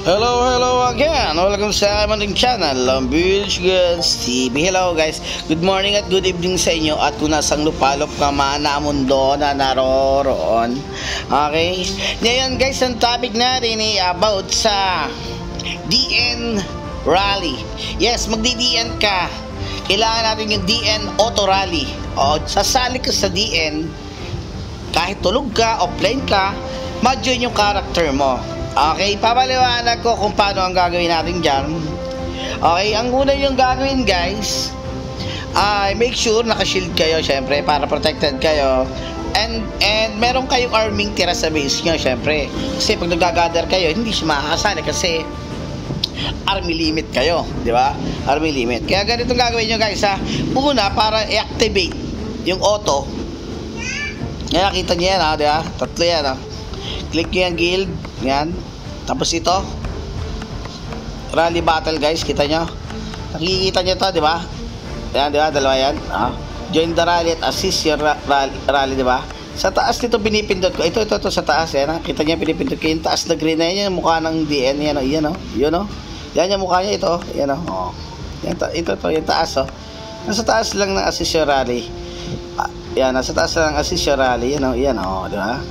Hello again. Welcome sa ating channel, Beach Goods TV. Hello guys. Good morning at good evening sa inyo. At kung nasang lupalop ka man na mundo na naroroon. Okay. Ngayon guys, ang topic natin ay about sa DN Rally. Yes, magdi-DN ka. Kailangan natin yung DN Auto Rally. O, sasali ka sa DN. Kahit tulog ka, offline ka, ma-join yung character mo. Okay, papaliwanag ko kung paano ang gagawin natin dyan. Okay, ang una yung gagawin guys ay make sure naka-shield kayo syempre para protected kayo. And meron kayong arming tira sa base nyo syempre. Kasi pag nag-gather kayo, hindi siya makakasali kasi army limit kayo, di ba? Army limit. Kaya ganito gagawin nyo guys ha. Una, para i-activate yung auto. Kaya kita nyo yan ha, di ba? Tatlo yan ha. Click nyo yung guild, yan. Tapos ito, rally battle guys, kita nyo. Nakikita nyo to, di ba? Yan, di ba? Dalawa yan. Join the rally at assist your rally, di ba? Sa taas nito pinipindot ko. Ito sa taas, yan. Kita nyo pinipindot ko. Yung taas na green na yan, yung mukha ng DN, yan o. Yan o. Yun o. Yan yung mukha niya, ito. Yan o. Ito, yung taas o. Nasa taas lang ng assist your rally. Yan, nasa taas lang ng assist your rally. Yan o, di ba?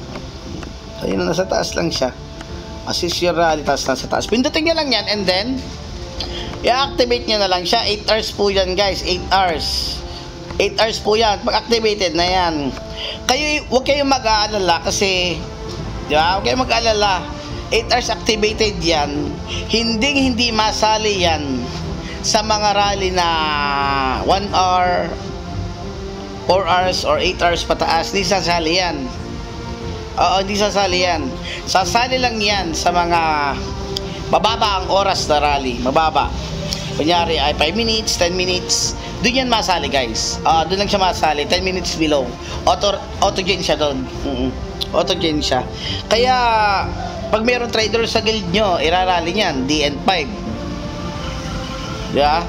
So, yun, nasa taas lang siya. Assist your rally, taas nasa taas. Pindutin nyo lang yan and then i-activate nyo na lang siya. 8 hours po yan guys. 8 hours. 8 hours po yan. Pag activated na yan. Huwag kayong mag-aalala kasi, di ba? Huwag kayong mag-aalala. 8 hours activated yan. Hindi masali yan sa mga rally na 1 hour, 4 hours, or 8 hours pataas. Hindi sasali yan. Oo, hindi sasali yan. Sasali lang yan sa mga mababa ang oras na rally. Mababa. Kunyari ay 5 minutes, 10 minutes. Doon yan masali guys. Doon lang siya masali. 10 minutes below. Auto-gain siya doon. Auto-gain siya. Kaya, pag mayroong trader sa guild nyo, irarally nyan. DN5. Yeah?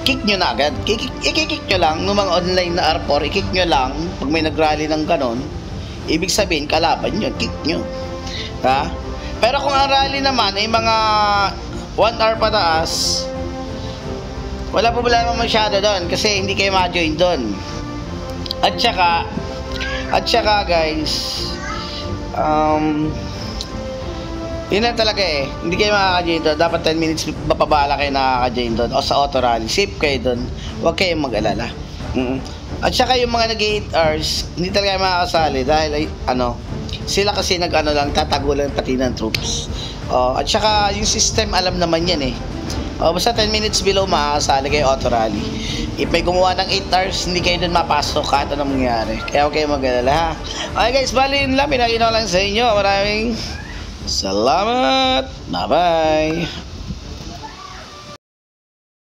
Kick nyo na agad. I-kick nyo lang. Nung mga online na R4, i-kick nyo lang. Pag may nag-rally ng ganon, ibig sabihin, kalaban nyo, kick nyo. Ha? Pero kung ang rally naman ay mga 1 hour pataas, wala problema masyado doon kasi hindi kayo ma-join doon. At saka guys, yun na talaga eh. Hindi kayo makaka-join doon. Dapat 10 minutes mapabala kayo nakaka-join doon. O sa auto rally. Safe kayo doon. Huwag kayong mag-alala. At saka yung mga nag-8 hours, hindi talaga makakasali dahil sila kasi lang, tatagulan pati ng troops. At saka yung system alam naman yan eh. Basta 10 minutes below makakasali kayo auto rally. If may gumawa ng 8 hours, hindi kayo dun mapasok kahit anong mangyari. Kaya huwag kayong mag-alala ha. Okay guys, bali yun lang. Pinakita ko lang sa inyo. Maraming salamat. Bye bye.